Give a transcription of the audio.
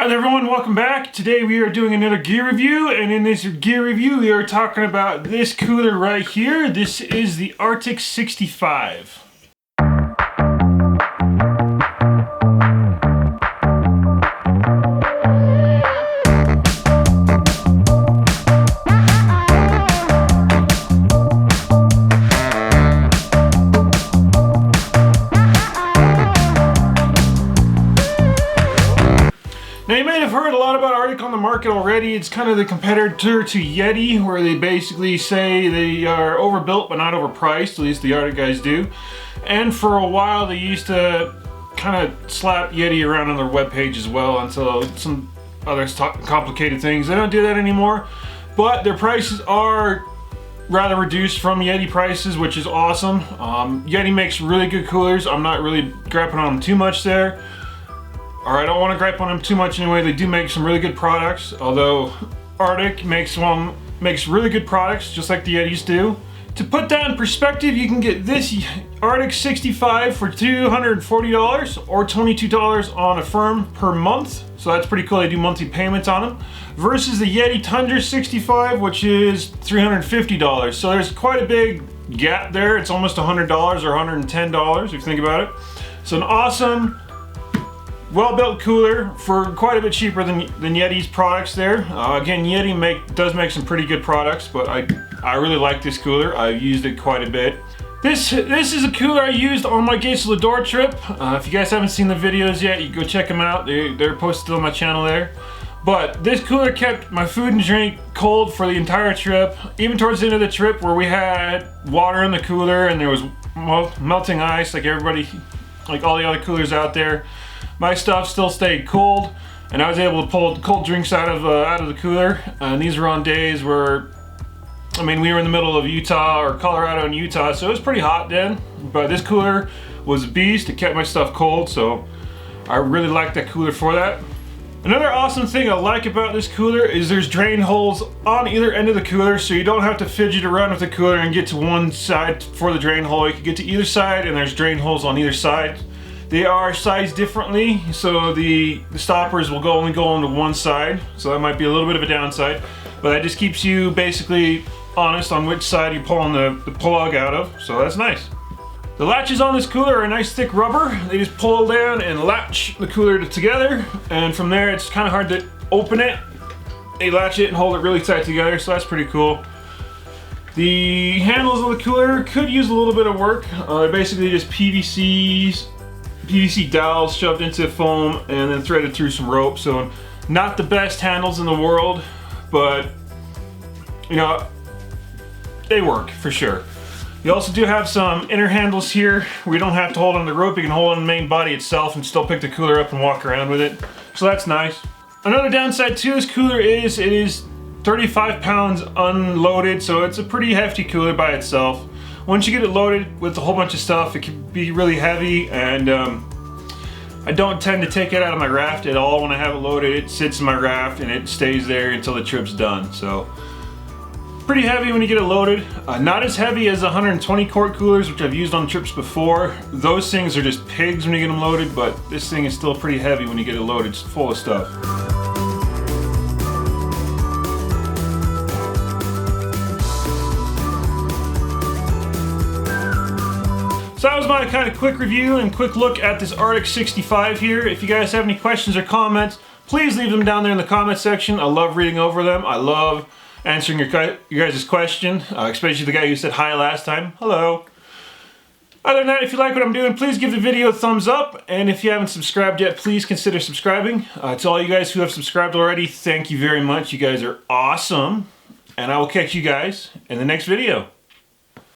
Hi there everyone, welcome back. Today we are doing another gear review, and in this gear review we are talking about this cooler right here. This is the RTIC 65. Now you might have heard a lot about RTIC on the market already. It's kind of the competitor to Yeti, where they basically say they are overbuilt but not overpriced, at least the RTIC guys do. And for a while they used to kind of slap Yeti around on their webpage as well until some other complicated things. They don't do that anymore, but their prices are rather reduced from Yeti prices, which is awesome. Yeti makes really good coolers. I'm not really griping on them too much there. Or I don't want to gripe on them too much anyway. They do make some really good products, although RTIC makes really good products just like the Yetis do. To put that in perspective, you can get this RTIC 65 for $240 or $22 on a firm per month. So that's pretty cool. They do monthly payments on them. Versus the Yeti Tundra 65, which is $350. So there's quite a big gap there. It's almost $100 or $110 if you think about it. So an awesome, well-built cooler for quite a bit cheaper than Yeti's products there. Again, Yeti does make some pretty good products, but I really like this cooler. I've used it quite a bit. This is a cooler I used on my Gates of the Door trip. If you guys haven't seen the videos yet, you can go check them out. They're posted on my channel there. But this cooler kept my food and drink cold for the entire trip. Even towards the end of the trip, where we had water in the cooler and there was melting ice like all the other coolers out there, my stuff still stayed cold, and I was able to pull cold drinks out of the cooler. And these were on days where, I mean, we were in the middle of Utah or Colorado and Utah, so it was pretty hot then. But this cooler was a beast. It kept my stuff cold, so I really like that cooler for that. Another awesome thing I like about this cooler is there's drain holes on either end of the cooler, so you don't have to fidget around with the cooler and get to one side for the drain hole. You can get to either side, and there's drain holes on either side. They are sized differently, so the stoppers will only go onto one side, so that might be a little bit of a downside, but that just keeps you basically honest on which side you're pulling the plug out of, so that's nice. The latches on this cooler are a nice thick rubber. They just pull down and latch the cooler together, and from there it's kind of hard to open it. They latch it and hold it really tight together, so that's pretty cool. The handles of the cooler could use a little bit of work. They're basically just PVC dowels shoved into foam and then threaded through some rope. So not the best handles in the world, but you know, they work for sure. You also do have some inner handles here where you don't have to hold on the rope. You can hold on the main body itself and still pick the cooler up and walk around with it. So that's nice. Another downside to this cooler is it is 35 pounds unloaded, so it's a pretty hefty cooler by itself. Once you get it loaded with a whole bunch of stuff, it can be really heavy, and I don't tend to take it out of my raft at all. When I have it loaded, it sits in my raft and it stays there until the trip's done. So pretty heavy when you get it loaded. Not as heavy as 120 quart coolers, which I've used on trips before. Those things are just pigs when you get them loaded, but this thing is still pretty heavy when you get it loaded. It's full of stuff. So that was my kind of quick review and quick look at this RTIC 65 here. If you guys have any questions or comments, please leave them down there in the comment section. I love reading over them. I love answering your guys' question, especially the guy who said hi last time. Hello. Other than that, if you like what I'm doing, please give the video a thumbs up. And if you haven't subscribed yet, please consider subscribing. To all you guys who have subscribed already, thank you very much. You guys are awesome. And I will catch you guys in the next video.